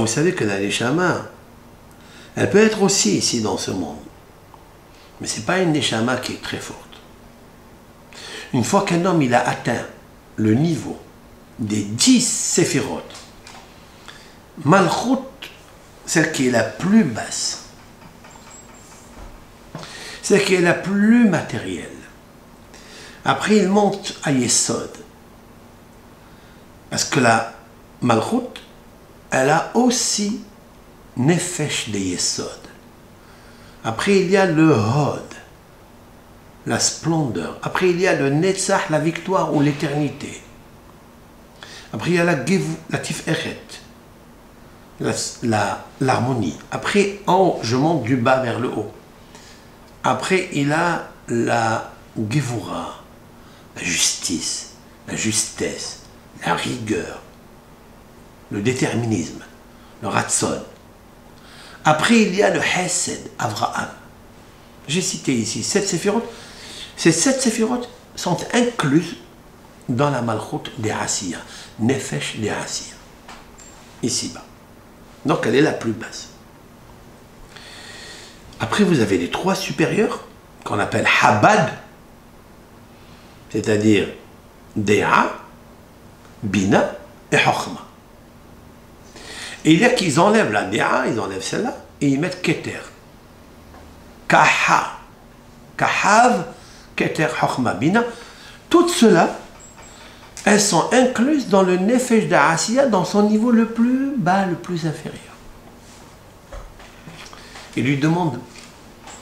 savez que la neshama, elle peut être aussi ici dans ce monde. Mais ce n'est pas une neshama qui est très forte. Une fois qu'un homme il a atteint le niveau des 10 séphirotes, Malchut, celle qui est la plus basse, celle qui est la plus matérielle. Après, il monte à Yesod. Parce que la Malchut, elle a aussi Nefesh de Yesod. Après, il y a le Hod, la splendeur. Après, il y a le Netzach, la victoire ou l'éternité. Après, il y a la Tiferet, l'harmonie. Après, en haut, je monte du bas vers le haut. Après, il a la Gevura, la justice, la justesse, la rigueur, le déterminisme, le Ratzon. Après, il y a le Hesed, Avraham. J'ai cité ici 7 séphirotes. Ces 7 séphirotes sont incluses dans la Malchut des Asiya, Nefesh des Asiya, ici-bas. Donc, elle est la plus basse. Après, vous avez les 3 supérieurs, qu'on appelle Habad, c'est-à-dire Déa, Bina et Chokhma. Et il y a qu'ils enlèvent la Déa, ils enlèvent celle-là, et ils mettent Keter. Kaha, Kahav, Keter, Chokhma, Bina. Toutes ceux-là, elles sont incluses dans le Nefesh d'Asiya, dans son niveau le plus bas, le plus inférieur. Il lui demande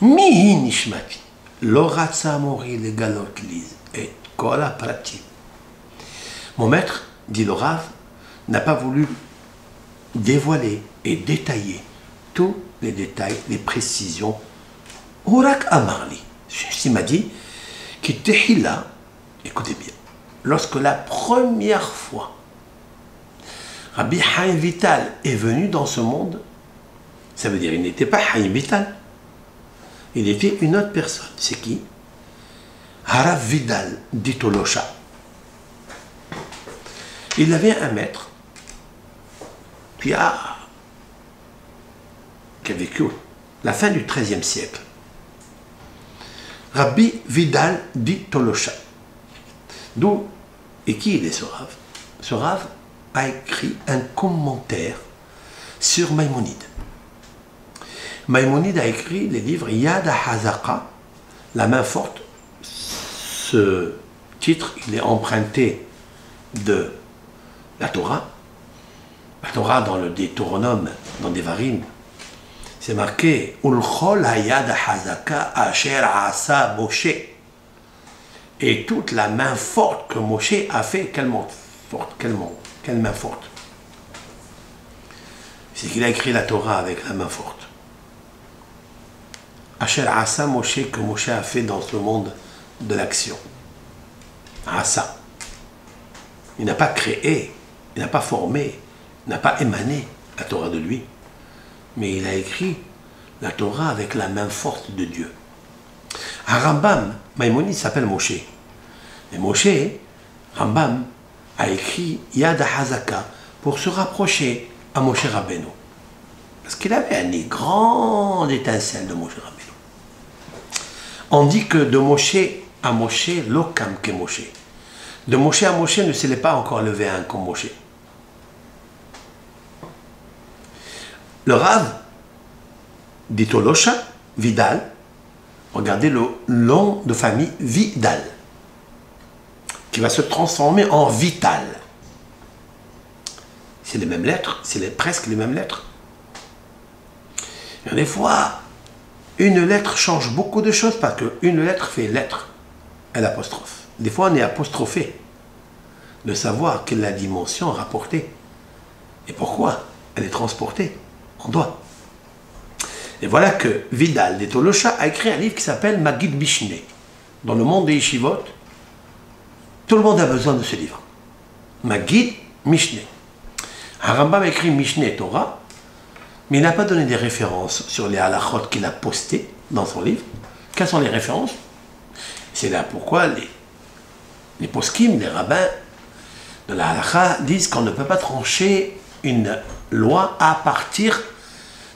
Mihi Nishmati, Loratsa Mori le Galot Liz et Kola Prati. Mon maître, dit le Rav, n'a pas voulu dévoiler et détailler tous les détails, les précisions. Urak Amarli, il m'a dit qu'il là, écoutez bien, lorsque la première fois Rabbi Chaim Vital est venu dans ce monde, ça veut dire qu'il n'était pas Chaim Vital, il était une autre personne. C'est qui? Harav Vidal d'Itolosha. Il avait un maître qui a vécu la fin du XIIIe siècle. Rabbi Vidal d'Itolosha. D'où et qui il est ce Rav? Ce Rav a écrit un commentaire sur Maïmonide. Maïmonide a écrit les livres Yad HaZaka, la main forte. Ce titre, il est emprunté de la Torah. La Torah dans le Deutéronome, dans Devarim, c'est marqué Ulchol Hayad HaZaka Asher Asa Moshe. Et toute la main forte que Moshe a fait, quelle main forte, quelle main forte. C'est qu'il a écrit la Torah avec la main forte. Asher Asa Moshe, que Moshe a fait dans ce monde de l'action. Asa. Il n'a pas créé, il n'a pas formé, il n'a pas émané la Torah de lui. Mais il a écrit la Torah avec la main forte de Dieu. Rambam, Maïmonide s'appelle Moshe. Et Moshe, Rambam, a écrit Yad HaZaka pour se rapprocher à Moshe Rabbeinu. Parce qu'il avait une grande étincelle de Moshe Rabbeinu. On dit que de Moshe à Moshe, l'okam que Moshe. De Moshe à Moshe ne s'est pas encore levé un comme Moshe. Le Rav d'Itolosha, Vidal, regardez le nom de famille Vidal, qui va se transformer en Vital. C'est les mêmes lettres, c'est presque les mêmes lettres. Et des fois, une lettre change beaucoup de choses parce qu'une lettre fait lettre, l'apostrophe. Des fois, on est apostrophé de savoir quelle est la dimension rapportée et pourquoi elle est transportée en doigt. Et voilà que Vidal d'Etolosha a écrit un livre qui s'appelle Magid Mishneh. Dans le monde des yeshivot, tout le monde a besoin de ce livre. Magid Mishneh. Rambam a écrit Mishneh Torah, mais il n'a pas donné des références sur les halachot qu'il a postées dans son livre. Quelles sont les références? C'est là pourquoi les poskim, les rabbins de la halacha disent qu'on ne peut pas trancher une loi à partir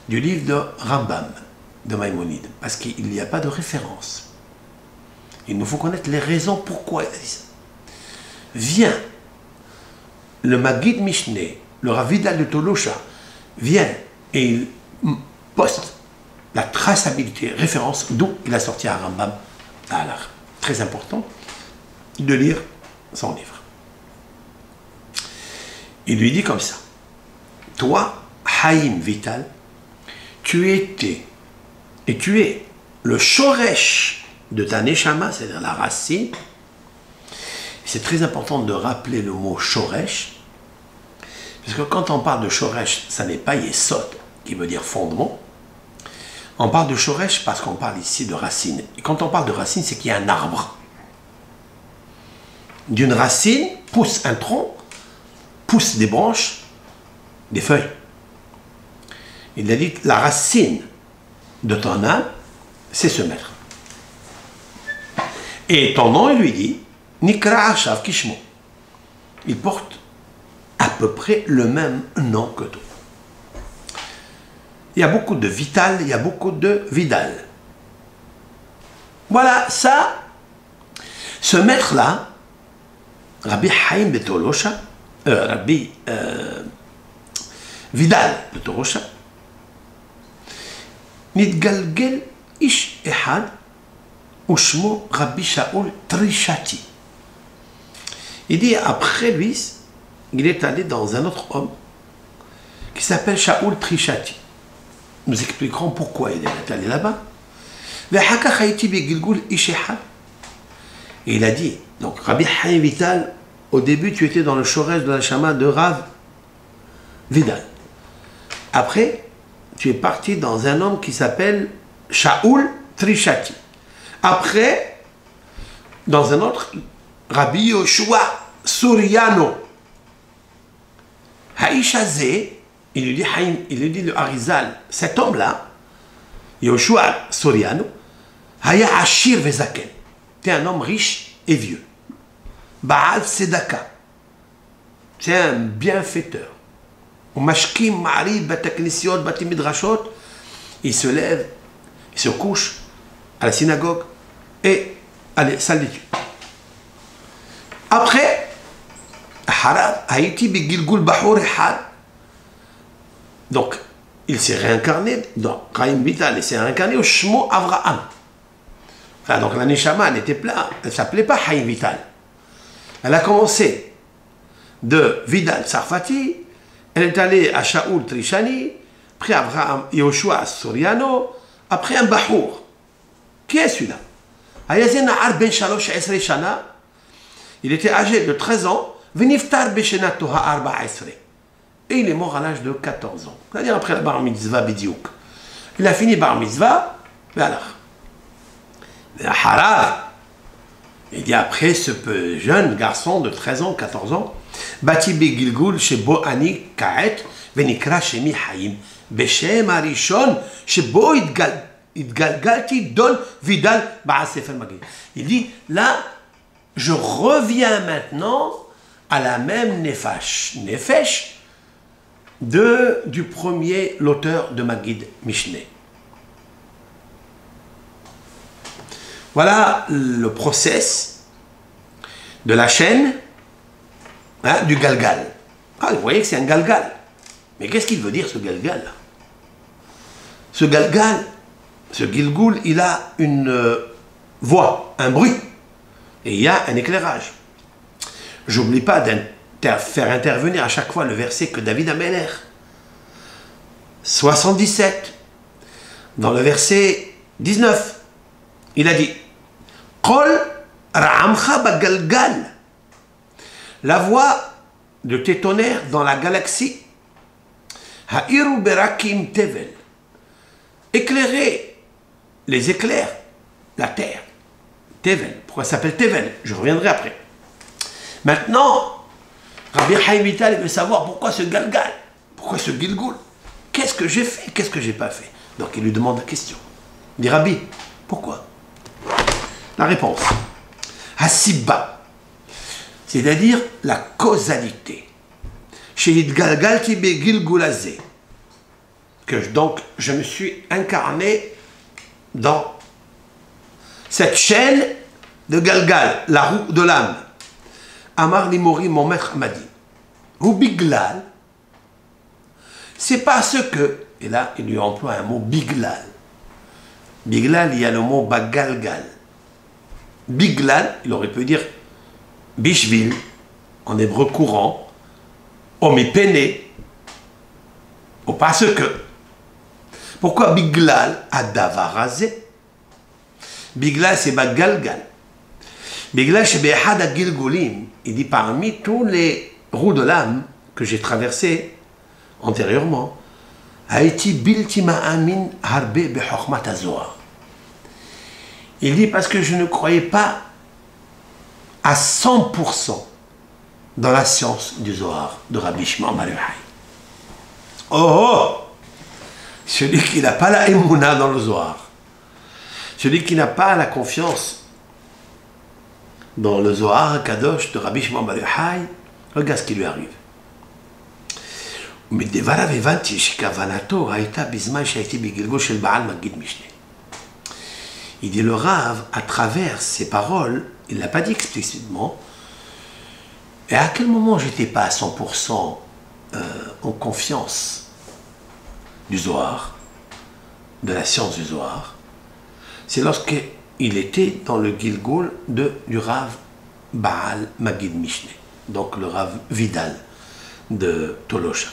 du livre de Rambam, de Maïmonide, parce qu'il n'y a pas de référence. Il nous faut connaître les raisons pourquoi il a dit ça. Vient le Maggid Mishneh, le Rav Vidal de Tolosha, vient et il poste la traçabilité, référence, d'où il a sorti à Rambam, à l'art. Très important de lire son livre. Il lui dit comme ça, toi, Haïm Vital, tu étais et tu es le shoresh de ta neshama, c'est-à-dire la racine. C'est très important de rappeler le mot shoresh, parce que quand on parle de shoresh, ça n'est pas yesod, qui veut dire fondement. On parle de shoresh parce qu'on parle ici de racine. Et quand on parle de racine, c'est qu'il y a un arbre. D'une racine pousse un tronc, pousse des branches, des feuilles. Il a dit la racine de ton âme, c'est ce maître. Et ton nom, il lui dit, Nikra Ashav Kishmo. Il porte à peu près le même nom que toi. Il y a beaucoup de Vital, il y a beaucoup de Vidal. Voilà, ça, ce maître-là, Rabbi Haïm de Tolosha, Rabbi Vidal de Tolosha, Nidgalgel Ish Ehad, Ushmo Rabbi Shaul Trishati. Il dit, après lui, il est allé dans un autre homme qui s'appelle Shaul Trishati. Nous expliquerons pourquoi il est allé là-bas. Et il a dit, donc Rabbi Haïm Vital, au début tu étais dans le shoresh de la Shama de Rav Vidal. Après, tu es parti dans un homme qui s'appelle Shaul Trishati. Après, dans un autre, Rabbi Yoshua Suriano. Haïchazé, il lui dit le Harizal, cet homme-là, Yoshua Suriano, Haya Ashir Vezaken, c'est un homme riche et vieux. Baal Sedaka, c'est un bienfaiteur. Mashkim Ma'ari Bataknisiot Batimidrashot, il se lève, il se couche à la synagogue et à la salle d'études. Après, Harab Haïti Bigilgul Bahour Had. Donc, il s'est réincarné dans Haïm Vital, il s'est réincarné au Shmo Avraham. Enfin, donc la Neshama, elle ne s'appelait pas Haïm Vital. Elle a commencé de Vidal Sarfati, elle est allée à Shaul Trishani, après Abraham Yoshua Suriano, après un Bahour. Qui est celui-là? Ayazen Nahar Ben Shalosh Esre Shana, il était âgé de 13 ans, Veniftar Beshenat Toha Arba Esre. Et il est mort à l'âge de 14 ans. C'est-à-dire après la bar mitzvah Bidiouk. Il a fini bar mitzvah, voilà. Harav, il dit après ce jeune garçon de 13 ans, 14 ans, Bati Begilgul Shebo Ani Kaet, Venikra Shemi Haïm, Beshem Arishon, Shebo Idgalgalti Don Vidal Ba'asefel Magid. Il dit là, je reviens maintenant à la même nefesh du premier, l'auteur de Maggid Mishneh. Voilà le process de la chaîne du galgal. Ah, vous voyez que c'est un galgal. Mais qu'est-ce qu'il veut dire ce galgal là? Ce galgal, ce gilgoul, il a une voix, un bruit. Et il y a un éclairage. J'oublie pas faire intervenir à chaque fois le verset que David Ameler, 77, dans le verset 19, il a dit Kol Ra'amcha Bagalgal, la voix de tes tonnerres dans la galaxie, Ha'iru Berakim Tevel, éclairer les éclairs, la terre. Tevel, pourquoi ça s'appelle Tevel? Je reviendrai après. Maintenant, Rabbi Haïm Vital veut savoir pourquoi ce galgal, pourquoi ce gilgoul. Qu'est-ce que j'ai fait, qu'est-ce que j'ai pas fait? Donc il lui demande la question. Il dit Rabbi, pourquoi? La réponse, Hasibba, c'est-à-dire la causalité. שהתגלגלתי בגלגול הזה. Donc, je me suis incarné dans cette chaîne de Galgal, la roue de l'âme. Amar Limori, mon maître m'a dit, ou Biglal, c'est parce que, et là il lui emploie un mot Biglal. Biglal, il y a le mot Bagalgal. Biglal, il aurait pu dire Bishvil, en hébreu courant, Omipene, ou parce que. Pourquoi Biglal Adavarazé? Biglal, c'est Bagalgal. Biglal, c'est Behad Gilgulim. Il dit parmi tous les roues de l'âme que j'ai traversées antérieurement, Haïti Biltima Amin Harbe Behochmat Azoar. Il dit parce que je ne croyais pas à 100% dans la science du Zohar de Rabbi Shimon Bar Yochai. Oh! Celui qui n'a pas la émouna dans le Zohar, celui qui n'a pas la confiance dans le Zohar Kadosh de Rabbi Shimon Bar Yochai, regarde ce qui lui arrive. Il dit le Rav, à travers ses paroles, il ne l'a pas dit explicitement, et à quel moment j'étais pas à 100% en confiance du Zohar, de la science du Zohar, c'est lorsqu'il était dans le Gilgul du Rav Baal Magid Mishneh, donc le Rav Vidal de Tolosha.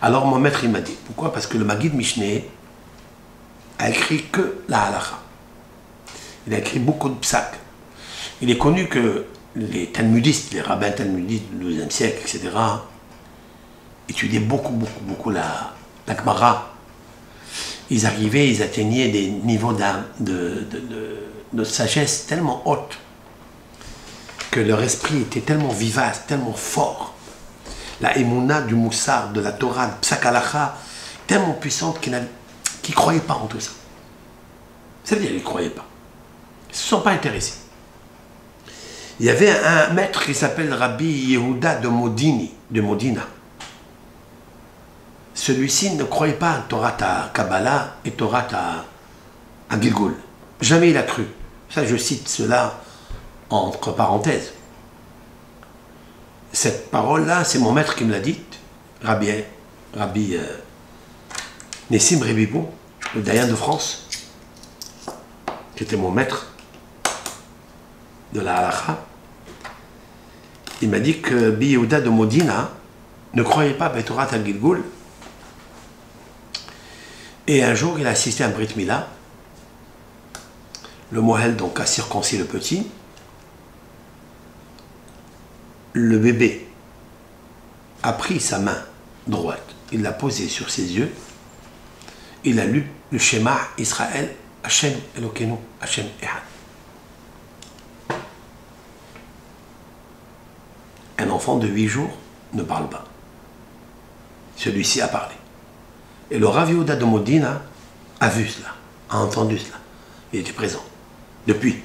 Alors mon maître il m'a dit, pourquoi? Parce que le Magid Mishneh a écrit que la halakha. Il a écrit beaucoup de psak. Il est connu que les talmudistes, les rabbins talmudistes du XIIe siècle, etc., étudiaient beaucoup la Gemara. Ils arrivaient, ils atteignaient des niveaux de sagesse tellement hautes que leur esprit était tellement vivace, tellement fort. La émouna du Moussar, de la Torah, de Psak Halakha, tellement puissante qu'ils ne croyaient pas en tout ça. C'est-à-dire qu'ils ne croyaient pas. Ils ne se sont pas intéressés. Il y avait un maître qui s'appelle Rabbi Yehuda de Modina. Celui-ci ne croyait pas à Torah à Kabbalah et Torah à Gilgul. Jamais il a cru. Ça, je cite cela entre parenthèses. Cette parole-là, c'est mon maître qui me l'a dite, Rabbi Nessim Rebibou, le Dayan de France, qui était mon maître de la halakha. Il m'a dit que Bi Yehuda de Modina ne croyait pas à Torah à Gilgul. Et un jour, il a assisté à un Brit Mila. Le Mohel donc a circoncis le petit. Le bébé a pris sa main droite, il l'a posée sur ses yeux, il a lu le schéma Israël, Hashem Elokeinu, Hashem Ehad. Un enfant de 8 jours ne parle pas. Celui-ci a parlé. Et le Rav Yehuda de Modina a vu cela, a entendu cela. Il était présent. Depuis,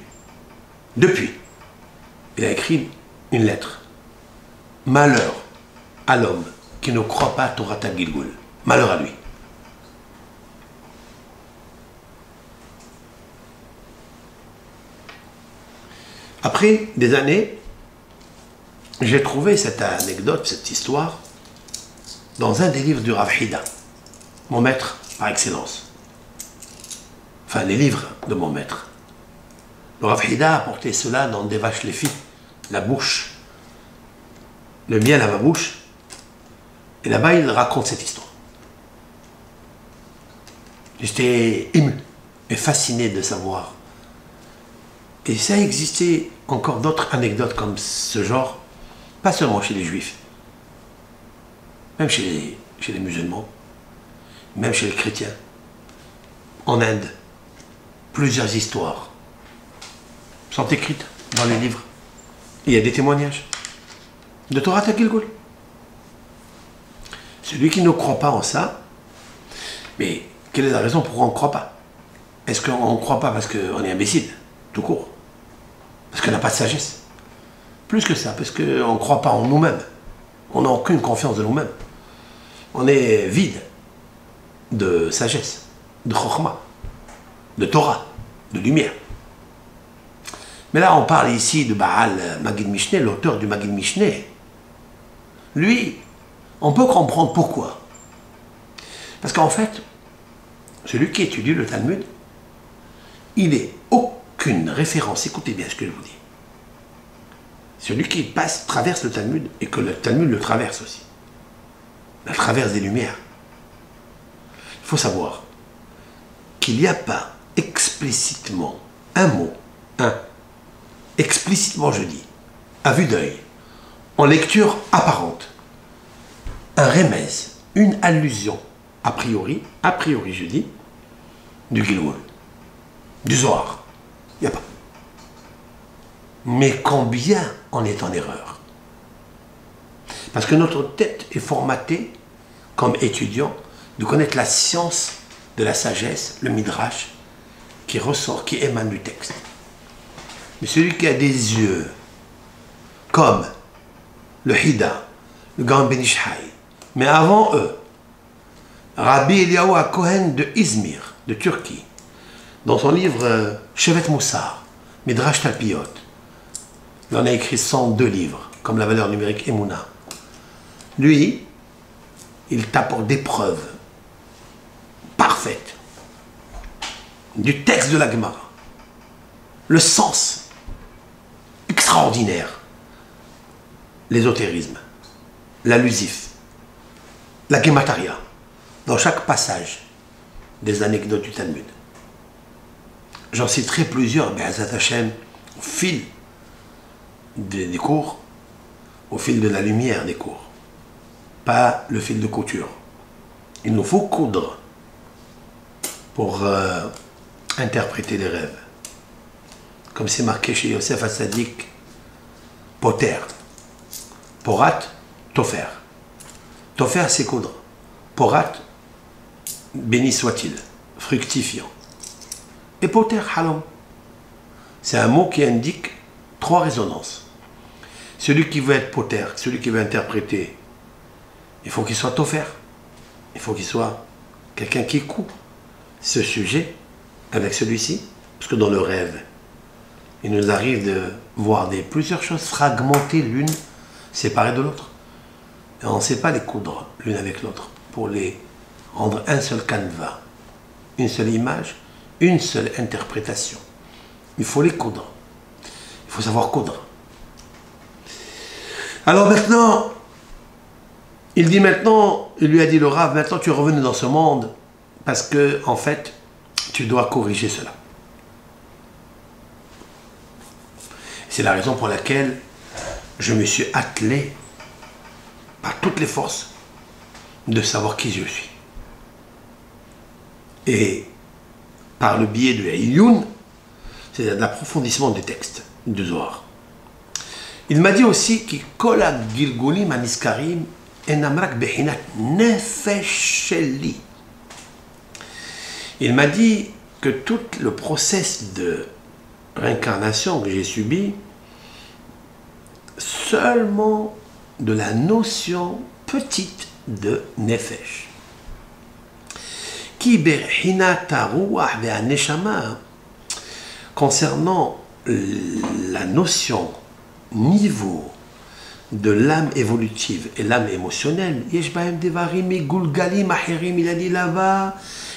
il a écrit une lettre. Malheur à l'homme qui ne croit pas à Torah Gilgul. Malheur à lui. Après des années, j'ai trouvé cette anecdote, cette histoire, dans un des livres du Rav Hida, mon maître par excellence. Enfin, les livres de mon maître. Le Rav Hida a porté cela dans des vaches léfis, la bouche, le miel à ma bouche, et là-bas il raconte cette histoire. J'étais ému et fasciné de savoir. Et ça existait encore d'autres anecdotes comme ce genre, pas seulement chez les juifs, même chez les musulmans, même chez les chrétiens. En Inde, plusieurs histoires sont écrites dans les livres. Il y a des témoignages de Torah Gilgul. Celui qui ne croit pas en ça, mais quelle est la raison pourquoi on ne croit pas? Est-ce qu'on ne croit pas parce qu'on est imbécile, tout court? Parce qu'on n'a pas de sagesse? Plus que ça, parce qu'on ne croit pas en nous-mêmes. On n'a aucune confiance de nous-mêmes. On est vide de sagesse, de chokhmah, de Torah, de lumière. Mais là, on parle ici de Baal Magid Mishneh, l'auteur du Magid Mishneh. Lui, on peut comprendre pourquoi. Parce qu'en fait, celui qui étudie le Talmud, il n'est aucune référence, écoutez bien ce que je vous dis. Celui qui traverse le Talmud, et que le Talmud le traverse aussi, la traverse des lumières. Il faut savoir qu'il n'y a pas explicitement un mot, explicitement je dis, à vue d'œil, en lecture apparente, un remez, une allusion, a priori je dis, du Gilgul, du Zohar. Il n'y a pas. Mais combien on est en erreur? Parce que notre tête est formatée, comme étudiant, de connaître la science de la sagesse, le midrash, qui ressort, qui émane du texte. Mais celui qui a des yeux, comme le Hida, le Gaon Ben Ishai, mais avant eux, Rabbi Eliyahu HaKohen de Izmir, de Turquie, dans son livre Shevet Moussar, Midrash Talpiot, il en a écrit 102 livres, comme la valeur numérique Emouna. Lui, il t'apporte des preuves parfaites du texte de la Gemara, le sens extraordinaire, l'ésotérisme, l'allusif, la Gemataria, dans chaque passage des anecdotes du Talmud. J'en citerai plusieurs, mais Azat Hashem, au fil des cours, au fil de la lumière des cours, pas le fil de couture. Il nous faut coudre pour interpréter les rêves. Comme c'est marqué chez Yosef Hassadik, Poter, Porat, Tofer. Tofer, c'est coudre. Porat, béni soit-il, fructifiant. Et Poter, Halom. C'est un mot qui indique 3 résonances. Celui qui veut être Poter, celui qui veut interpréter, il faut qu'il soit Tofer. Il faut qu'il soit quelqu'un qui coupe ce sujet avec celui-ci. Parce que dans le rêve, il nous arrive de voir plusieurs choses fragmentées l'une, séparées de l'autre. Et on ne sait pas les coudre l'une avec l'autre pour les rendre un seul canevas, une seule image, une seule interprétation. Il faut les coudre. Il faut savoir coudre. Alors maintenant, il dit maintenant, il lui a dit le Rav, maintenant tu es revenu dans ce monde parce que, en fait, tu dois corriger cela. C'est la raison pour laquelle je me suis attelé par toutes les forces de savoir qui je suis. Et par le biais de Iyun, c'est l'approfondissement des textes de Zohar. Il m'a dit aussi que Kol Gilgulim Aniskarim enamrak behinat nefesh sheli. Il m'a dit que tout le process de réincarnation que j'ai subi, seulement de la notion petite de nefesh. Ki behinat haruach ve'aneshama, concernant la notion niveau de l'âme évolutive et l'âme émotionnelle, il a dit là-bas,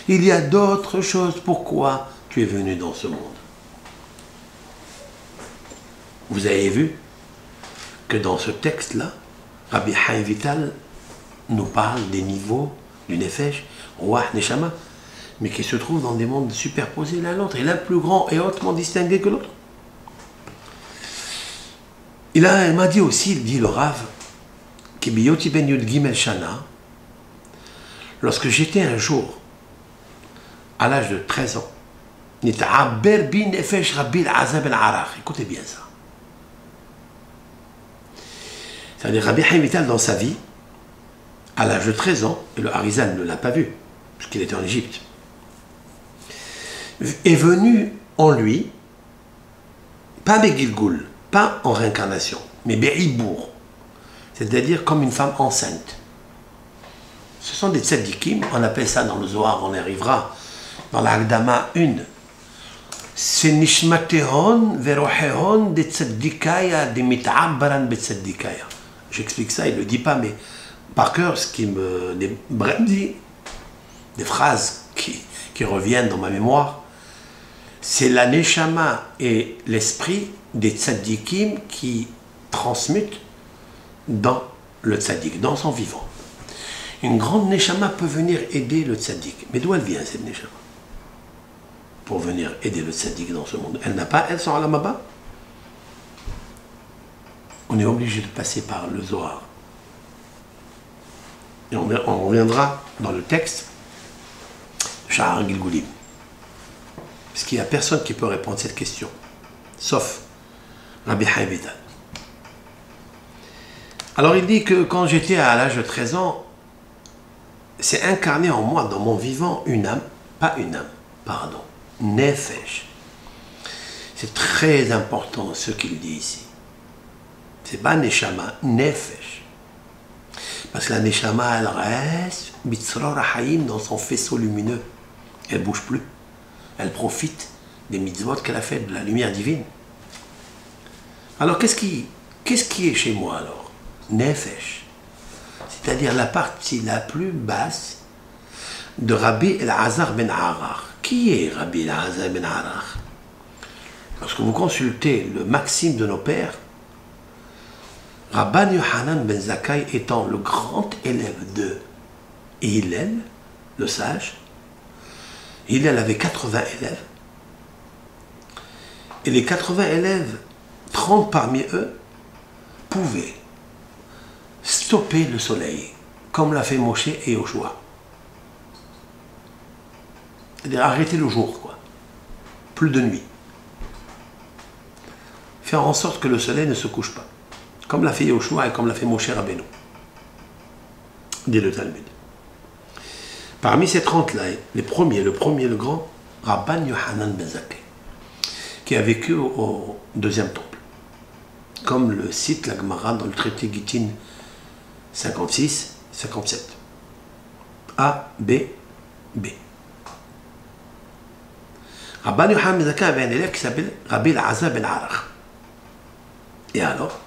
il y a d'autres choses. Pourquoi tu es venu dans ce monde? Vous avez vu que dans ce texte-là, Rabbi Chaim Vital nous parle des niveaux du Nefesh, Ruach, Neshama, mais qui se trouvent dans des mondes superposés l'un à l'autre, et l'un plus grand et hautement distingué que l'autre. Il m'a dit aussi, il dit le Rav, que Biyoti ben Yud Gimel Shana, lorsque j'étais un jour, à l'âge de 13 ans, écoutez bien ça. C'est-à-dire Rabbi Chaim Vital dans sa vie, à l'âge de 13 ans, et le Harizal ne l'a pas vu, puisqu'il était en Égypte, est venu en lui, pas Begilgul, pas en réincarnation, mais bi'ibour, c'est-à-dire comme une femme enceinte. Ce sont des tzadikim, on appelle ça dans le Zohar, on y arrivera, dans la Hagdama 1. C'est nishmatehon verohehon de tzadikaya de mit'abbaran be tzadikaya. J'explique ça, il ne le dit pas, mais par cœur, ce qui me dit, des phrases qui reviennent dans ma mémoire, c'est la neshama et l'esprit des tzadikim qui transmutent dans le tzadik, dans son vivant. Une grande neshama peut venir aider le tzadik. Mais d'où elle vient cette neshama? Pour venir aider le tzadik dans ce monde. Elle n'a pas, elle, son alamaba. On est obligé de passer par le Zohar. Et on reviendra dans le texte de Sha'ar Gilgulim. Parce qu'il n'y a personne qui peut répondre à cette question. Sauf Rabbi Chaim Vital. Alors il dit que quand j'étais à l'âge de 13 ans, c'est incarné en moi, dans mon vivant, une âme, pas une âme, pardon, nefesh. C'est très important ce qu'il dit ici. C'est pas neshama, nefesh. Parce que la neshama, elle reste bitzror haïm dans son faisceau lumineux. Elle ne bouge plus. Elle profite des mitzvot qu'elle a fait, de la lumière divine. Alors qu'est-ce qui est chez moi alors? Nefesh. C'est-à-dire la partie la plus basse de Rabbi El-Azar ben Arar. Qui est Rabbi El-Azar ben Arar? Lorsque vous consultez le maxime de nos pères, Rabban Yohanan ben Zakkai étant le grand élève de Hillel, le sage, Hillel avait 80 élèves, et les 80 élèves, 30 parmi eux, pouvaient stopper le soleil, comme l'a fait Moshe et Yoshua. C'est-à-dire arrêter le jour, quoi. Plus de nuit. Faire en sorte que le soleil ne se couche pas. Comme l'a fait Yoshua et comme l'a fait Moshe Rabbeinu. Dit le Talmud. Parmi ces 30-là, le premier, le grand, Rabban Yohanan ben Zakkai, qui a vécu au deuxième temple. Comme le cite la Gemara dans le traité Gittin 56, 57. A, B, B. Rabban Yohanan ben Zakkai avait un élève qui s'appelle Rabbi El-Azar ben Arar. Et alors,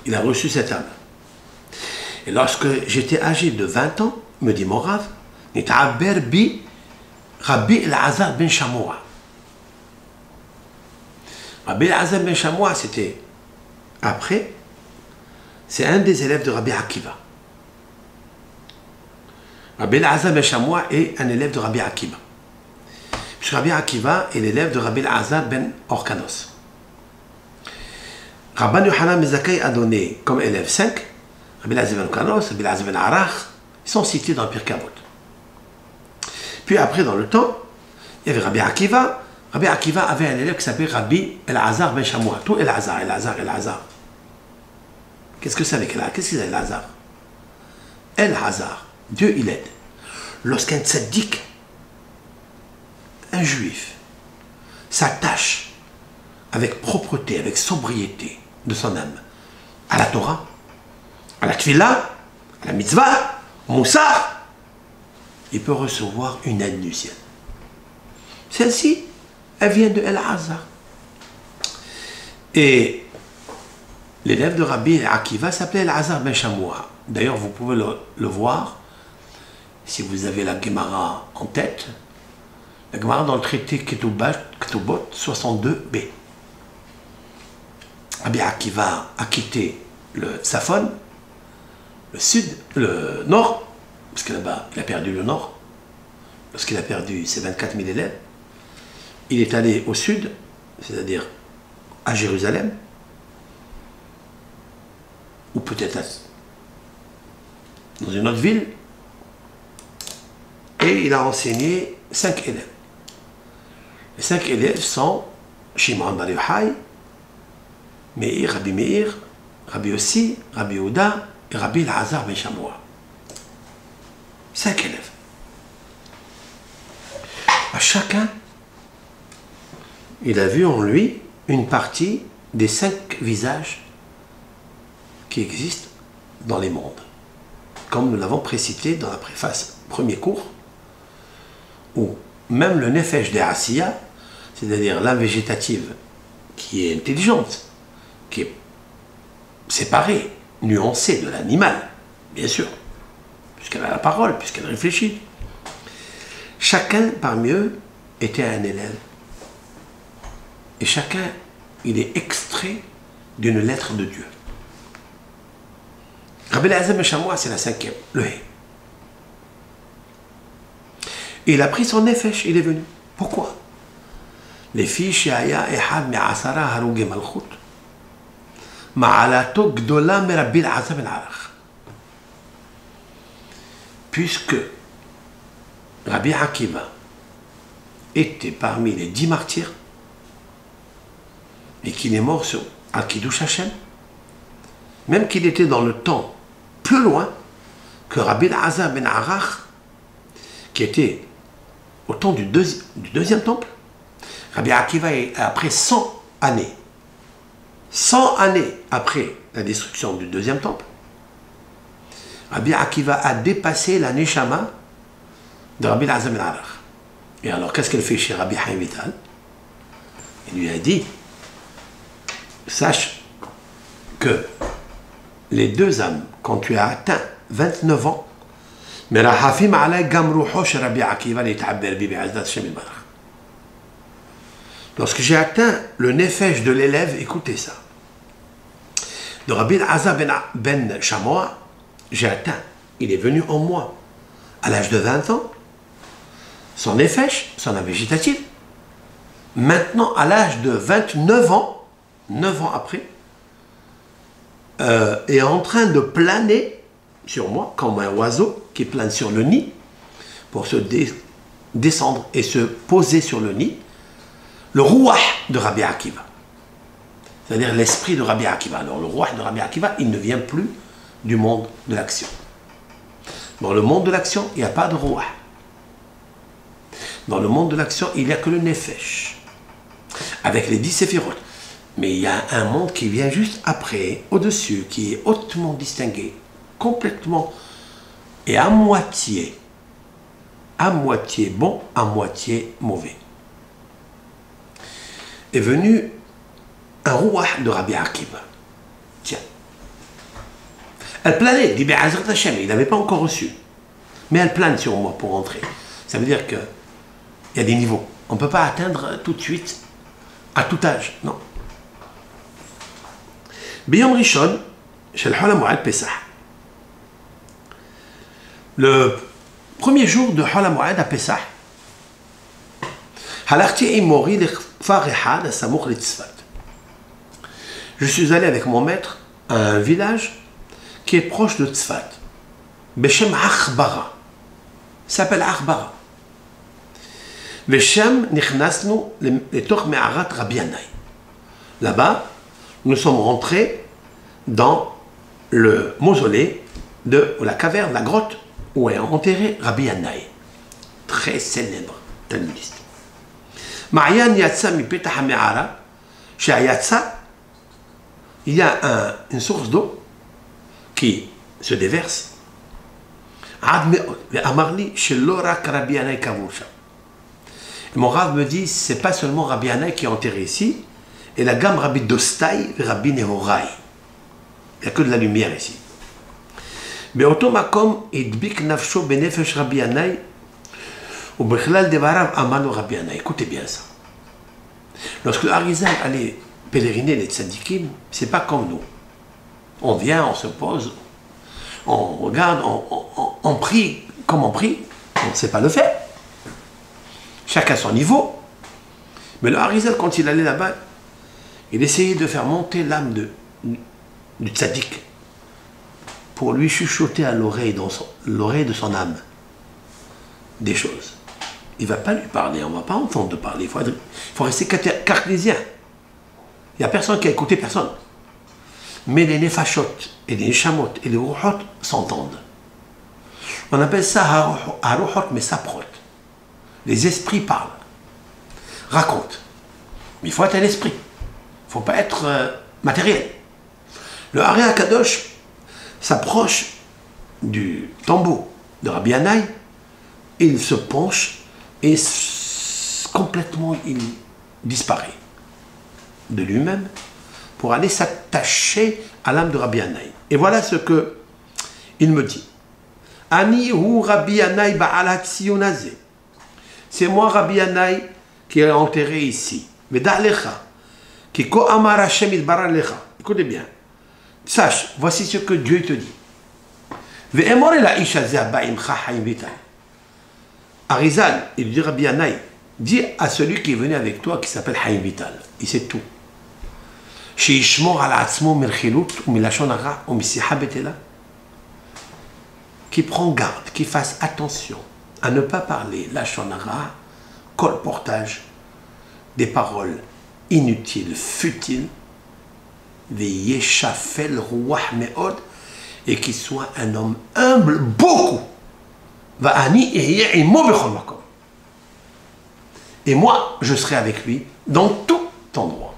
il a reçu cette âme. Et lorsque j'étais âgé de 20 ans, me dit mon Rav, Nit'aber bi Rabbi El-Azar ben Shamoua. Rabbi El-Azar ben Shamoua, c'était après, c'est un des élèves de Rabbi Akiva. Rabbi El-Azar ben Shamoua est un élève de Rabbi Akiva. Puisque Rabbi Akiva est l'élève de Rabbi El-Azar ben Orkanos. Rabban Yohanan ben Zakkai a donné comme élève 5, Rabbi El-Azar ben Orkanos, Rabbi El-Azar ben Arar, ils sont cités dans le Pirkei Avot. Puis après, dans le temps, il y avait Rabbi Akiva. Rabbi Akiva avait un élève qui s'appelait Rabbi El-Azar ben Shamoua. Tout El-Azar, El-Azar, El-Azar. Qu'est-ce que c'est avec El-Azar? Qu'est-ce que c'est El-Azar? El-Azar, Dieu il aide. Lorsqu'un tzaddik, un juif, s'attache avec propreté, avec sobriété de son âme à la Torah, à la Tfila, à la mitzvah, au Moussar, il peut recevoir une aide du ciel. Celle-ci, elle vient de El-Azar. Et l'élève de Rabbi Akiva s'appelait El-Azar ben Shamoua. D'ailleurs, vous pouvez le voir, si vous avez la Gemara en tête, la Gemara dans le traité Ketubot 62b. Rabbi Akiva a quitté le Tsafon, le sud, le nord, parce que là-bas, il a perdu le nord. Lorsqu'il a perdu ses 24 000 élèves, il est allé au sud, c'est-à-dire à Jérusalem, ou peut-être dans une autre ville, et il a enseigné 5 élèves. Les 5 élèves sont Shimon bar Yochai, Meir, Rabbi Yossi, Rabbi Yehuda et Rabbi El-Azar ben Shamoua. 5 élèves. À chacun, il a vu en lui une partie des 5 visages qui existent dans les mondes. Comme nous l'avons précité dans la préface, premier cours, où même le nefesh des Asiya, c'est-à-dire l'âme végétative qui est intelligente, qui est séparée, nuancée de l'animal, bien sûr, puisqu'elle a la parole, puisqu'elle réfléchit. Chacun parmi eux était un élève. Et chacun, il est extrait d'une lettre de Dieu. Rabbi Elazar ben Shamoua, c'est la 5e, le He. Et il a pris son nefesh, il est venu. Pourquoi? Les filles Shaya Ehad Me'asara Harouge Malchut Ma'alato Gdola Me Rabbi Elazar ben Arach. Puisque Rabbi Akiva était parmi les 10 martyrs et qu'il est mort sur Al-Kiddush Hashem, même qu'il était dans le temps plus loin que Rabbi Elazar ben Arach, qui était au temps du deuxième temple. Rabbi Akiva est après 100 années. 100 années après la destruction du deuxième temple, Rabbi Akiva a dépassé la Neshama de Rabbi Elazar ben Arach. Et alors, qu'est-ce qu'elle fait chez Rabbi Haim Vital? Il lui a dit, sache que les deux âmes, quand tu as atteint 29 ans, lorsque j'ai atteint le nefesh de l'élève, écoutez ça, de Rabbi Elazar ben Shamoua, j'ai atteint, il est venu en moi, à l'âge de 20 ans, son nefesh, son âme végétative. Maintenant, à l'âge de 29 ans, 9 ans après, est en train de planer sur moi, comme un oiseau qui plane sur le nid, pour se descendre et se poser sur le nid, le rouah de Rabbi Akiva. C'est-à-dire l'esprit de Rabbi Akiva. Alors le rouah de Rabbi Akiva, il ne vient plus du monde de l'action. Dans le monde de l'action, il n'y a pas de rouah. Dans le monde de l'action, il n'y a que le nefesh, avec les 10 séphirotes. Mais il y a un monde qui vient juste après, au-dessus, qui est hautement distingué, complètement et à moitié bon, à moitié mauvais. Est venu un rouah de Rabbi Akiva. Tiens. Elle planait, dit Be'azrat Hashem, il n'avait pas encore reçu. Mais elle plane sur moi pour entrer. Ça veut dire qu'il y a des niveaux. On ne peut pas atteindre tout de suite, à tout âge, non. Biyom Rishon, chez le Hol HaMoed Pesach. Le premier jour de Hol HaMoed à Pesach, je suis allé avec mon maître à un village qui est proche de Tzfat, Beshem Achbara, s'appelle Achbara. Beshem Nichnasnu Letoch Me'arat Rabbi Yanai. Là-bas, nous sommes rentrés dans le mausolée de la caverne, la grotte où est enterré Rabbi Yanai, très célèbre talmudiste. Ma'yan Yatsa mi Petah Me'ara, chez Ayatsa, il y a une source d'eau qui se déverse. Amarli chez Lorak Rabbi Yanai Kavusha. Mon Rav me dit, c'est pas seulement Rabbi Yanai qui est enterré ici, et la gamme Rabbi Dostai et Rabbi Nehorai. Il n'y a que de la lumière ici. Mais automakom idbik nafsho benefesh Rabbi Yanai ou bechlal devarav amano Rabbi Yanai. Écoutez bien ça. Lorsque le Harizal allait pèleriner les tzadikim, c'est pas comme nous. On vient, on se pose, on regarde, on prie comme on prie. On ne sait pas le faire. Chacun son niveau. Mais le Harizal, quand il allait là-bas, il essayait de faire monter l'âme du tzaddik pour lui chuchoter à l'oreille de son âme des choses. Il ne va pas lui parler, on ne va pas entendre parler. Il faut rester cartésien. Il n'y a personne qui a écouté personne. Mais les nefashot et les neshamot et les ruhot s'entendent. On appelle ça haruhot mais saprot. Les esprits parlent, racontent. Mais il faut être un esprit. Il ne faut pas être matériel. Le Ari Akadosh s'approche du tombeau de Rabbi Yannai, il se penche et complètement il disparaît de lui-même pour aller s'attacher à l'âme de Rabbi Yannai. Et voilà ce que il me dit. Ani hu Rabbi Yannai ba'al hatzionazé. C'est moi Rabbi Yannai qui est enterré ici. Mais da'lecha, qui ko amar Hashem itbarak lecha. Écoutez bien. Sache, voici ce que Dieu te dit. Ve'emor el ha'ish hazeh haba imcha Chaim Vital. Arizal, il dit Rabbi Yannai, dis à celui qui est venu avec toi, qui s'appelle Chaim Vital. Il sait tout. Sheishmor al atzmo min chilut ou milashon hara ou misicha betela. Qui prend garde, qui fasse attention à ne pas parler lashon hara, colportage, des paroles inutiles, futiles, ve'yeshafel ruach me'od, et qui soit un homme humble, beaucoup. Va'ani ehyeh imo bechol makom. Et moi, je serai avec lui dans tout endroit.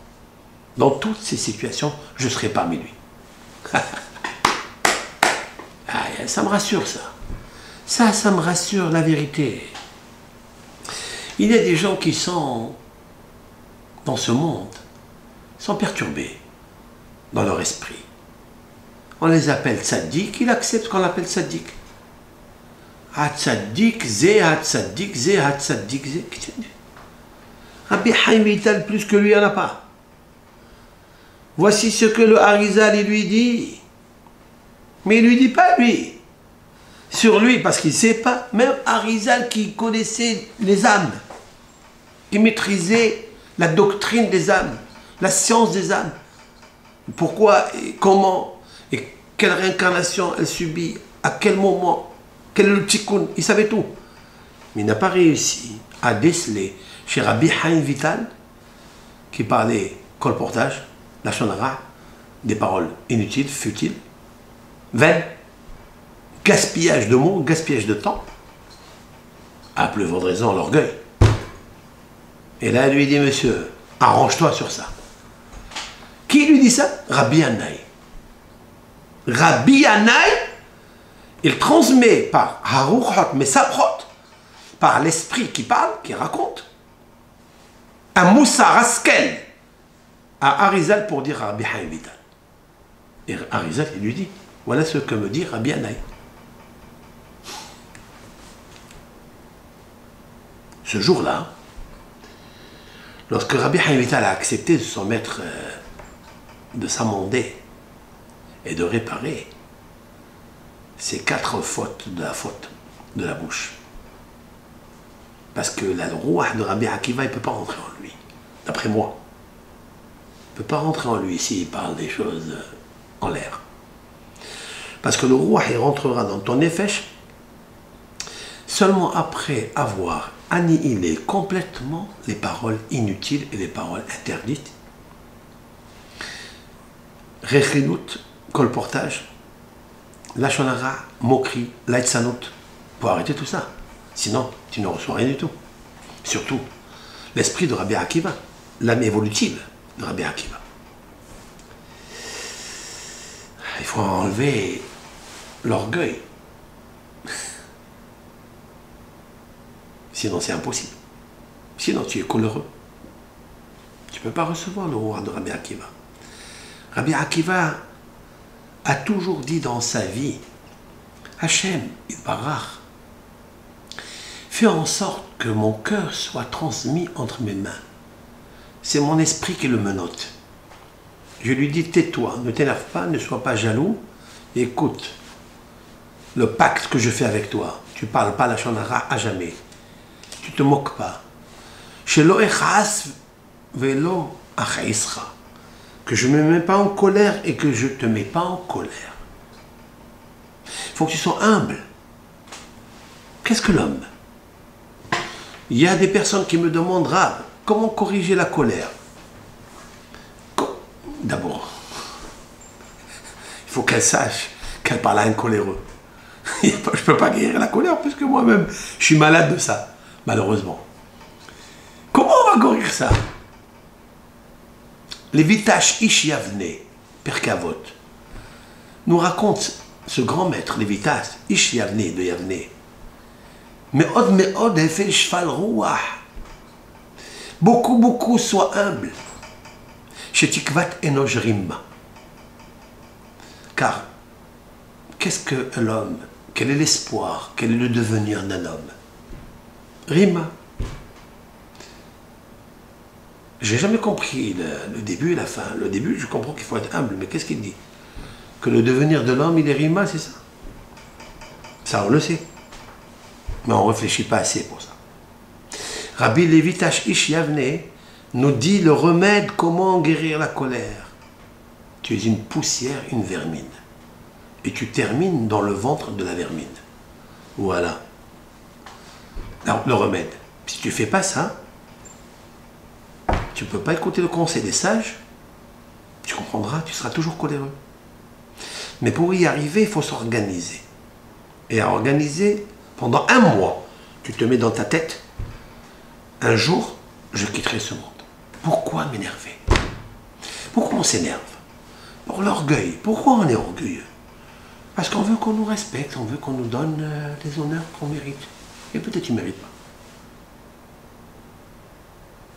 Dans toutes ces situations, je serai parmi lui. Ça me rassure, ça. Ça me rassure, la vérité. Il y a des gens qui sont dans ce monde, sont perturbés dans leur esprit. On les appelle tzaddik, il accepte qu'on l'appelle tzaddik. Ha-tzaddik, zé, ha-tzaddik, zé, ha-tzaddik, zé. Rabbi Chaim Vital, plus que lui, il n'y en a pas. Voici ce que le Arizal, il lui dit. Mais il ne lui dit pas, lui. Sur lui, parce qu'il ne sait pas. Même Arizal qui connaissait les âmes, qui maîtrisait la doctrine des âmes, la science des âmes. Pourquoi, et comment, et quelle réincarnation elle subit, à quel moment, quel est le tikkun, il savait tout. Mais il n'a pas réussi à déceler chez Rabbi Chaim Vital, qui parlait colportage, lashon hara, des paroles inutiles, futiles, vaines, gaspillage de mots, gaspillage de temps, à plus forte raison l'orgueil. Et là, il lui dit, monsieur, arrange-toi sur ça. Qui lui dit ça? Rabbi Yannai. Rabbi Yannai, il transmet par Haruchot, mais Saprot, par l'esprit qui parle, qui raconte, un Moussar Askel à Arizal pour dire à Rabbi Chaim Vital. Et Arizal, il lui dit, voilà ce que me dit Rabbi Yannai. Ce jour-là, lorsque Rabbi Chaim Vital a accepté de son maître de s'amender et de réparer ces 4 fautes de la bouche. Parce que la rouah de Rabbi Akiva, il ne peut pas rentrer en lui, d'après moi. Il ne peut pas rentrer en lui s'il parle des choses en l'air. Parce que le rouah, il rentrera dans ton nefesh seulement après avoir annihilé complètement les paroles inutiles et les paroles interdites. Rechilut, colportage, lashon hara, moquerie, laïtsanut, pour arrêter tout ça. Sinon, tu ne reçois rien du tout. Surtout, l'esprit de Rabbi Akiva, l'âme évolutive de Rabbi Akiva. Il faut enlever l'orgueil. Sinon, c'est impossible. Sinon, tu es coléreux. Tu ne peux pas recevoir le roi de Rabbi Akiva. Rabbi Akiva a toujours dit dans sa vie, Hachem, Itbarach, fais en sorte que mon cœur soit transmis entre mes mains. C'est mon esprit qui le menotte. Je lui dis, tais-toi, ne t'énerve pas, ne sois pas jaloux. Écoute, le pacte que je fais avec toi, tu ne parles pas lashon hara à jamais. Tu ne te moques pas. Shelo echas velo achaischa. Que je ne me mets pas en colère et que je ne te mets pas en colère. Il faut que tu sois humble. Qu'est-ce que l'homme? Il y a des personnes qui me demandent, Rav, comment corriger la colère? D'abord, il faut qu'elle sache qu'elle parle à un coléreux. Je ne peux pas guérir la colère puisque moi-même, je suis malade de ça, malheureusement. Comment on va guérir ça? Les vitash ish yavne, perkavot. nous raconte ce grand maître, Lévitas, Ish Yavne de Yavne. Me'od fait shfal rouah. Beaucoup, sois humble. Chez Tikvat Enosh Rimma. Car, qu'est-ce que l'homme? Quel est l'espoir? Quel est le devenir d'un homme? Rimma. J'ai jamais compris le début et la fin. Le début, je comprends qu'il faut être humble, mais qu'est-ce qu'il dit? Que le devenir de l'homme, il est Rima, c'est ça? Ça, on le sait. Mais on ne réfléchit pas assez pour ça. Rabbi Lévitas Ish Yavne nous dit le remède, comment guérir la colère. Tu es une poussière, une vermine. Et tu termines dans le ventre de la vermine. Voilà. Alors, le remède. Si tu ne fais pas ça, tu ne peux pas écouter le conseil des sages, tu comprendras, tu seras toujours coléreux. Mais pour y arriver, il faut s'organiser. Et à organiser, pendant un mois, tu te mets dans ta tête, un jour, je quitterai ce monde. Pourquoi m'énerver? Pourquoi on s'énerve? Pour l'orgueil. Pourquoi on est orgueilleux? Parce qu'on veut qu'on nous respecte, on veut qu'on nous donne les honneurs qu'on mérite. Et peut-être tu ne mérites pas.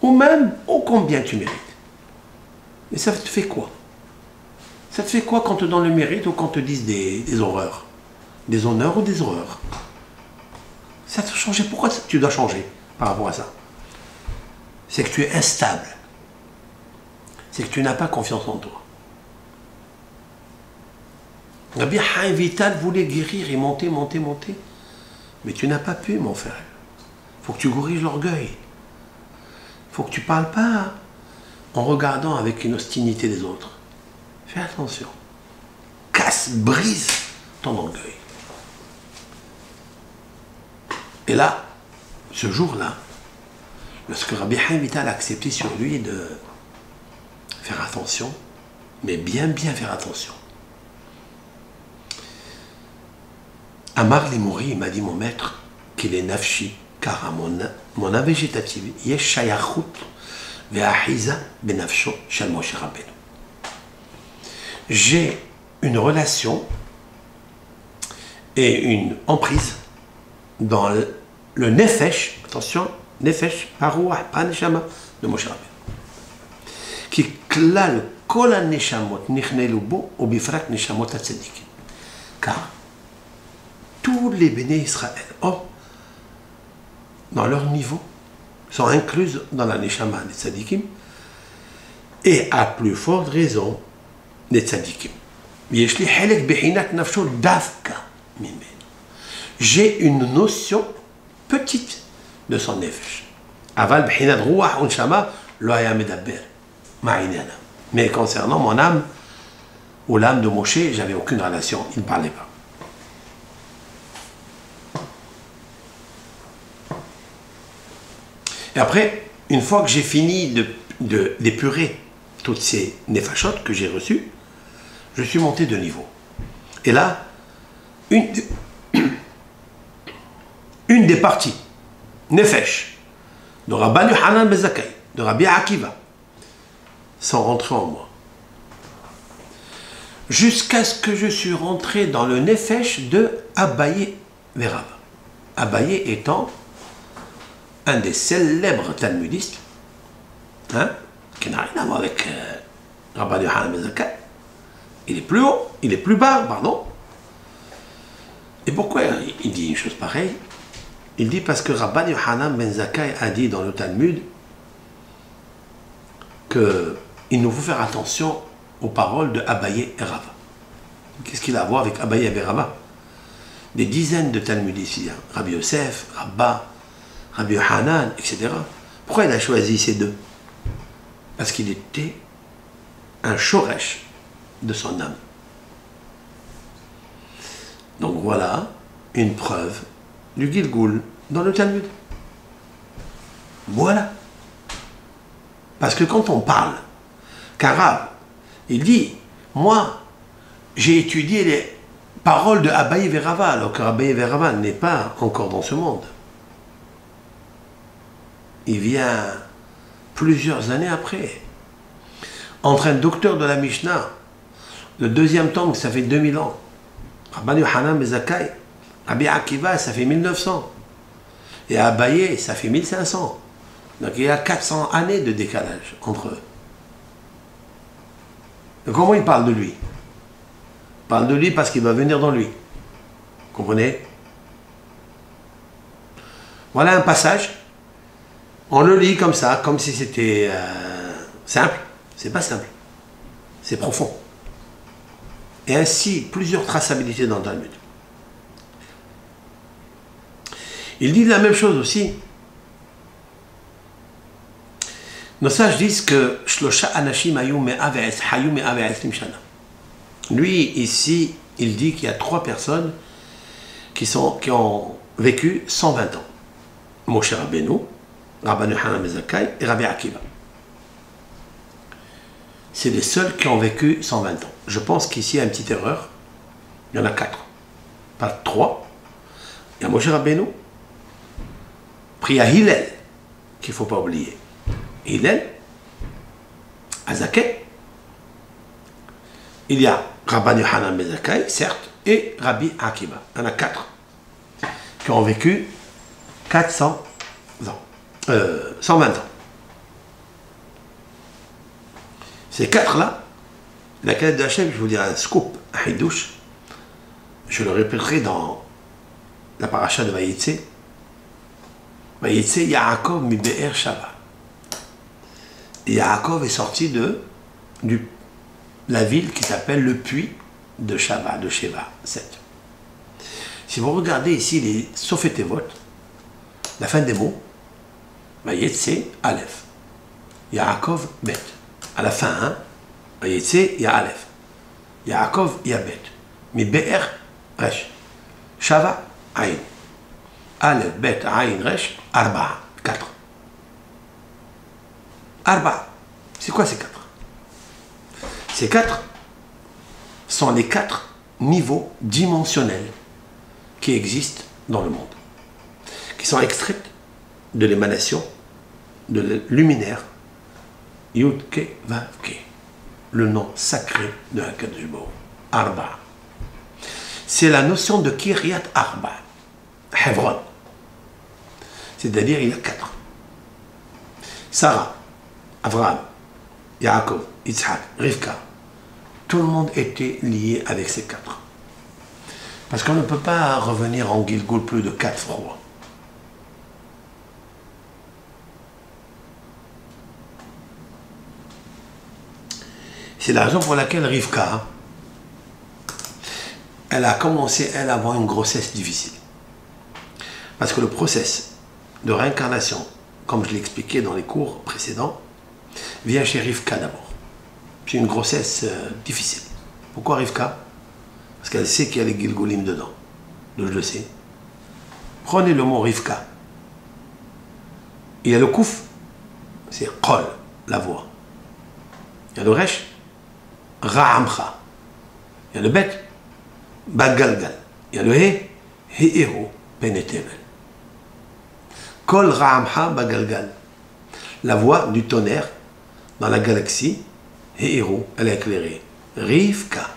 Ou même, ô combien tu mérites. Mais ça te fait quoi? Ça te fait quoi quand on te donne le mérite ou quand on te dise des horreurs? Des honneurs ou des horreurs? Ça te change. Pourquoi tu dois changer par rapport à ça? C'est que tu es instable. C'est que tu n'as pas confiance en toi. Rabbi Chaim Vital voulait guérir et monter. Mais tu n'as pas pu, mon frère. Il faut que tu corriges l'orgueil. Il faut que tu ne parles pas en regardant avec une hostilité les autres. Fais attention. Casse, brise ton orgueil. Et là, ce jour-là, lorsque Rabbi Chaim Vital a accepté sur lui de faire attention, mais bien faire attention. Amar Limouri, il m'a dit, mon maître, qu'il est nafshi, car à mon âme végétative, yesh shayachut ve'ahiza benafsho shel Moshe Rabbeinu. J'ai une relation et une emprise dans le nefesh, attention, nefesh, parouah, pas neshama, de Moshe Rabbeinu. Qui klal kol ha-neshamot nichnelu bo, ou bifrat neshamot ha-tzadikim. Car tous les béné Israël, hommes, dans leur niveau, sont inclus dans la neshama des tzadikim, et à plus forte raison, des tzadikim. J'ai une notion petite de son nefesh. Aval b'hinat ruach unshama lo haya medaber ma'inana. Mais concernant mon âme ou l'âme de Moshe, j'avais aucune relation, il ne parlait pas. Et après, une fois que j'ai fini d'épurer toutes ces nefashot que j'ai reçues, je suis monté de niveau. Et là, une des parties, nefesh, de Rabbi Yohanan ben Zakkai, de Rabbi Akiva, sont rentrées en moi. Jusqu'à ce que je suis rentré dans le nefesh de Abaye Verava. Abaye étant un des célèbres talmudistes, hein, qui n'a rien à voir avec Rabbi Yohanan ben Zakkai. Il est plus haut, il est plus bas, pardon. Et pourquoi il dit une chose pareille? Il dit parce que Rabbi Yohanan ben Zakkai a dit dans le Talmud qu'il nous faut faire attention aux paroles de Abaye et Rava. Qu'est-ce qu'il a à voir avec Abaye et Rava? Des dizaines de talmudistes, Rabbi Yosef, Rabba, Rabbi Yohanan, etc. Pourquoi il a choisi ces deux? Parce qu'il était un shoresh de son âme. Donc voilà une preuve du Gilgul dans le Talmud. Voilà. Parce que quand on parle, qu'Arabe, il dit, moi, j'ai étudié les paroles de Abaye Verava, alors que Abaye Verava n'est pas encore dans ce monde. Il vient plusieurs années après. Entre un docteur de la Mishnah, Le deuxième tome, ça fait 2000 ans. Rabban Yochanan ben Zakkai. Rabbi Akiva, ça fait 1900. Et Abaye, ça fait 1500. Donc il y a 400 années de décalage entre eux. Donc comment il parle de lui? Il parle de lui parce qu'il va venir dans lui. Vous comprenez? Voilà un passage. On le lit comme ça, comme si c'était simple. C'est pas simple. C'est profond. Et ainsi, plusieurs traçabilités dans le Talmud. Il dit la même chose aussi. Nos sages disent que Shlosha Anashim Hayu Me'a Ve'etzim Shana. Lui, ici, il dit qu'il y a 3 personnes qui ont vécu 120 ans. Moshe Rabbeinu, Rabban Yochanan ben Zakkai et Rabbi Akiva. C'est les seuls qui ont vécu 120 ans. Je pense qu'ici, il y a une petite erreur. Il y en a 4. Pas 3. Il y a Moshe Rabbeinu. Puis il y a Hillel, qu'il ne faut pas oublier. Hillel, Zakkai. Il y a Rabban Yochanan ben Zakkai, certes, et Rabbi Akiva. Il y en a 4 qui ont vécu 400 ans. 120 ans. Ces 4-là, la quête de Hachem, je vous dirai un scoop, un hidouche, je le répéterai dans la paracha de Vayitse. Vayitse, Yaakov mi Be'er Shava. Yaakov est sorti de la ville qui s'appelle le puits de Shava, de Sheva, 7. Si vous regardez ici les Sofetevot, la fin des mots, Vayitse, Aleph. Yaakov, Bet. À la fin, hein, Vayitse, il y a Aleph. Yaakov, il y a Bet. Mais Be'er, Resh. Shava, Aïn. Aleph, Bet, Aïn, Resh, Arba, 4. Arba, c'est quoi ces 4? Ces 4 sont les 4 niveaux dimensionnels qui existent dans le monde, qui sont extraits de l'émanation de luminaire Yud Ke Vav Ke, le nom sacré de Hakadosh Baruch Hu, Arba. C'est la notion de Kiryat Arba, Hebron. C'est-à-dire il y a 4. Sarah, Avraham, Yaakov, Yitzhak, Rivka, tout le monde était lié avec ces 4. Parce qu'on ne peut pas revenir en Gilgoul plus de 4 fois. C'est la raison pour laquelle Rivka, elle a commencé, elle, à avoir une grossesse difficile. Parce que le process de réincarnation, comme je l'ai expliqué dans les cours précédents, vient chez Rivka d'abord. C'est une grossesse difficile. Pourquoi Rivka? Parce qu'elle sait qu'il y a les Gilgolim dedans. Donc je le sais. Prenez le mot Rivka. Il y a le Kouf, c'est Qol, la voix. Il y a le Resh, Ra'amcha. Il y a le Bet, Bagalgal. Il y a le He, He'ero, Penetevel. Kol Ra'amcha Bagalgal. La voix du tonnerre dans la galaxie, He'ero, elle est éclairée. Rivka.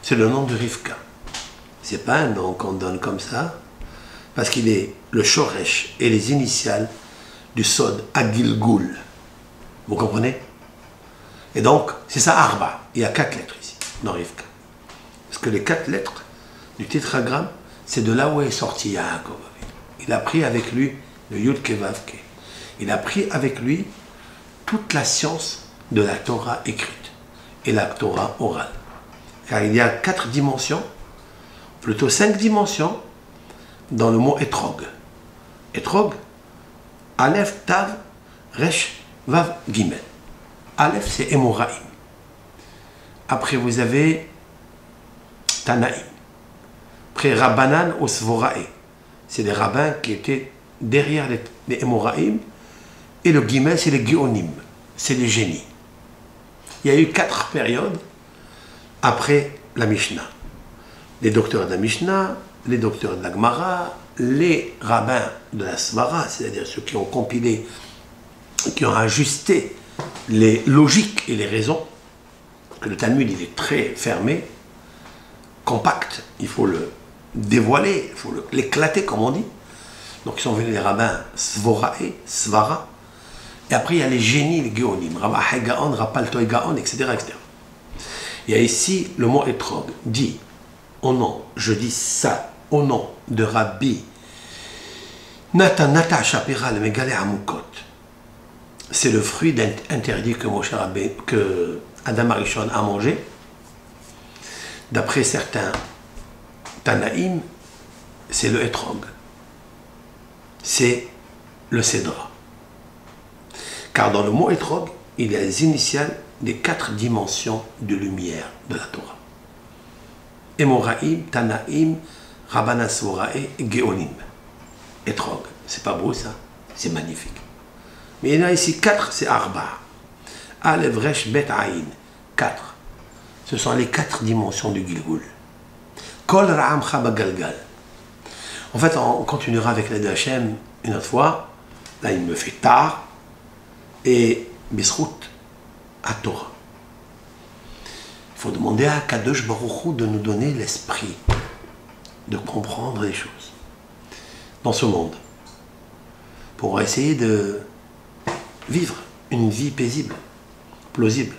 C'est le nom de Rivka. C'est pas un nom qu'on donne comme ça, parce qu'il est le Shoresh et les initiales du Sod Agilgul. Vous comprenez? Et donc, c'est ça Arba. Il y a 4 lettres ici, dans Rivka. Parce que les 4 lettres du tétragramme, c'est de là où est sorti Yaakov. Il a pris avec lui le Yud Ke Vav Ke. Il a pris avec lui toute la science de la Torah écrite et la Torah orale. Car il y a 4 dimensions, plutôt 5 dimensions, dans le mot Etrog. Etrog, Aleph, Tav, Resh, Vav, Gimel. Aleph, c'est Emoraim. Après, vous avez Tanaïm. Après, Rabbanan ou Svorae. C'est les rabbins qui étaient derrière les Emoraim. Et le Gimel, c'est les Géonim. C'est les génies. Il y a eu 4 périodes après la Mishnah. Les docteurs de la Mishnah, les docteurs de la Gemara, les rabbins de la Svara, c'est-à-dire ceux qui ont compilé, qui ont ajusté les logiques et les raisons que le Talmud il est très fermé, compact, il faut le dévoiler, il faut l'éclater comme on dit. Donc ils sont venus les rabbins Svorae, Svara, et après il y a les génies, les Géonim, Rabba Gaon, Rappal Toy Gaon, etc., etc. Il y a ici le mot Etrog, dit au nom, je dis ça, au nom de Rabbi Nata Shapira le Megalé Amukot. C'est le fruit interdit que Moshe Rabbeinu, que Adam Arishon a mangé. D'après certains Tanaïm, c'est le Etrog. C'est le Cédra. Car dans le mot Etrog, il y a les initiales des 4 dimensions de lumière de la Torah. Emoraïm, Tanaïm, Rabbanan Svorae et Géonim. Etrog. C'est pas beau ça? C'est magnifique. Mais il y en a ici 4, c'est Arba. Alev, Resh, Bet, Aïn. 4. Ce sont les 4 dimensions du Gilgul. Kol Ra'am Chaba Galgal. En fait, on continuera avec l'aide d'Hachem une autre fois. Là, il me fait tard. Et Bisrout à Torah. Il faut demander à Kadosh Baruch Hu de nous donner l'esprit de comprendre les choses dans ce monde pour essayer de vivre une vie paisible, plausible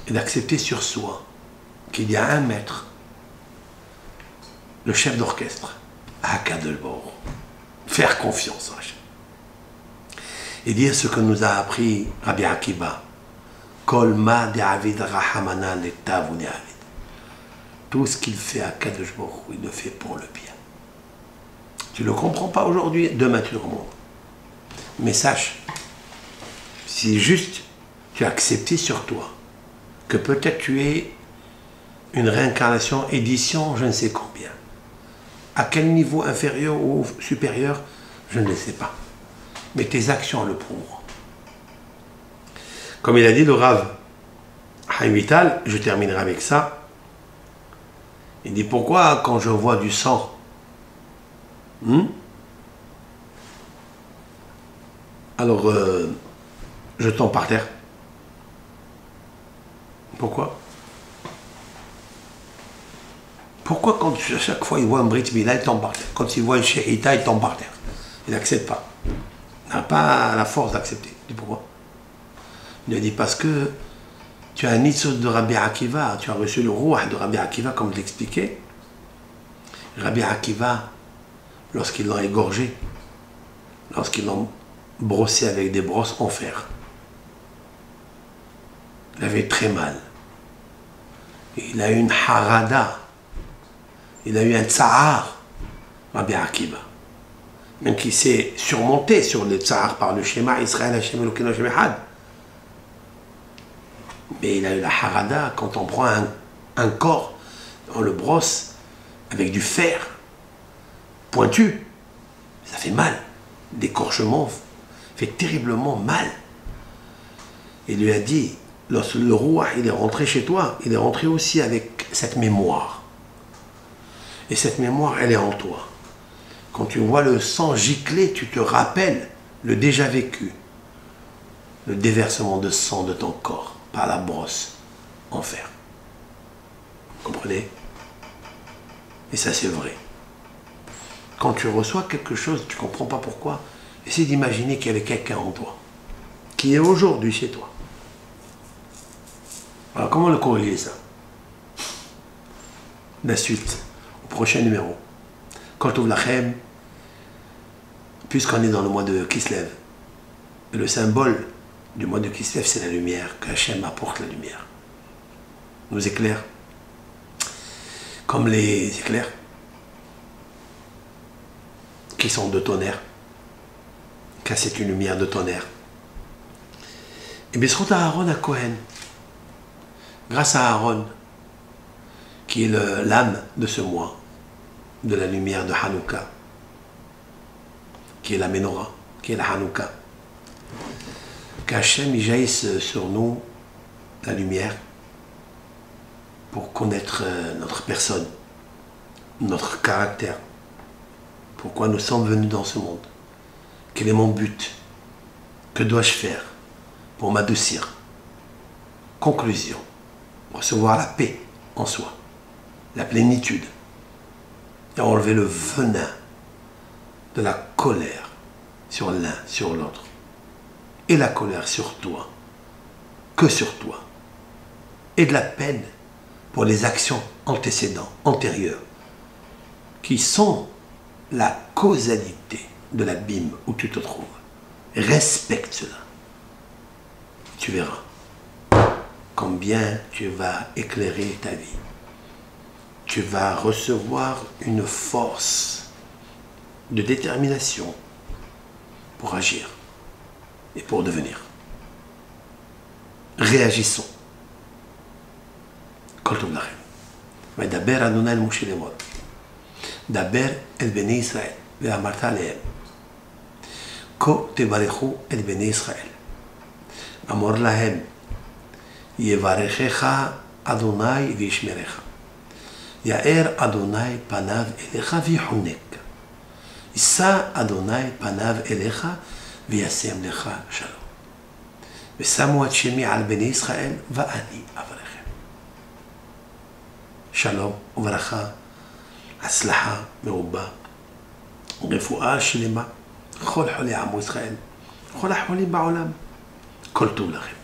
et d'accepter sur soi qu'il y a un maître, le chef d'orchestre, à Kadosh Baruch Hu. Faire confiance à Hachem. Et dire ce que nous a appris Rabbi Akiva. Kol ma de'avid rahamana letav ou de'avid. Tout ce qu'il fait à Kadosh Baruch Hu, il le fait pour le bien. Tu ne le comprends pas aujourd'hui, demain tu le comprends. Mais sache, si juste tu as accepté sur toi que peut-être tu es une réincarnation, édition, je ne sais combien. À quel niveau inférieur ou supérieur, je ne le sais pas. Mais tes actions le prouvent. Comme il a dit le Rav Chaim Vital, je terminerai avec ça. Il dit pourquoi quand je vois du sang, alors je tombe par terre. Pourquoi? Pourquoi quand à chaque fois il voit un Brit Mila, il tombe par terre? Quand il voit une Shehita, il tombe par terre. Il n'accepte pas. Il n'a pas la force d'accepter. Il dit pourquoi? Il a dit parce que tu as un Nitzos de Rabbi Akiva, tu as reçu le Ruach de Rabbi Akiva, comme je l'expliquais. Rabbi Akiva, lorsqu'ils l'ont égorgé, lorsqu'ils l'ont brossé avec des brosses en fer, il avait très mal. Il a eu une harada, il a eu un tsahar, Rabbi Akiva. Même qui s'est surmonté sur le tsahar par le schéma Israël Hashem Elokeinu Hashem Echad. Mais il a eu la harada quand on prend un corps, on le brosse avec du fer pointu. Ça fait mal. L'écorchement fait terriblement mal. Il lui a dit, lorsque le roi il est rentré chez toi, il est rentré aussi avec cette mémoire. Et cette mémoire, elle est en toi. Quand tu vois le sang gicler, tu te rappelles le déjà vécu, le déversement de sang de ton corps par la brosse en fer. Vous comprenez? Et ça, c'est vrai. Quand tu reçois quelque chose, tu ne comprends pas pourquoi. Essaye d'imaginer qu'il y avait quelqu'un en toi, qui est aujourd'hui chez toi. Alors, comment le corriger ça? La suite, au prochain numéro. Kol Tov Lachem, puisqu'on est dans le mois de Kislev, le symbole du mois de Kislev, c'est la lumière, que Hachem apporte la lumière. Nous éclaire, comme les éclairs qui sont de tonnerre, car c'est une lumière de tonnerre. Et bien, c'est Aaron à Cohen, grâce à Aaron, qui est l'âme de ce mois, de la lumière de Hanouka, qui est la Menorah, qui est la Hanouka. Qu'Hachem y jaillisse sur nous la lumière pour connaître notre personne, notre caractère, pourquoi nous sommes venus dans ce monde, quel est mon but, que dois-je faire pour m'adoucir, conclusion, recevoir la paix en soi, la plénitude, et enlever le venin de la colère sur l'un, sur l'autre, et la colère sur toi, que sur toi, et de la peine pour les actions antécédentes, antérieures, qui sont la causalité de l'abîme où tu te trouves. Respecte cela. Tu verras combien tu vas éclairer ta vie. Tu vas recevoir une force de détermination pour agir et pour devenir. Réagissons. Kol tov lachem. וידבר אדוני אל משה לאמור. דבר אל בני ישראל ואמרת עליהם. כה תברכו את בני ישראל. אמור להם, יברכך אדוני וישמרך. יאר אדוני פניו אליך ויחונק. יישא אדוני פניו אליך וישם לך שלום. ושמו את שמי על בני ישראל ואני אברכם. שלום וברכה, הצלחה מרובה, רפואה שלמה, כל חולי עמו ישראל, כל החולים בעולם, כל טוב לכם.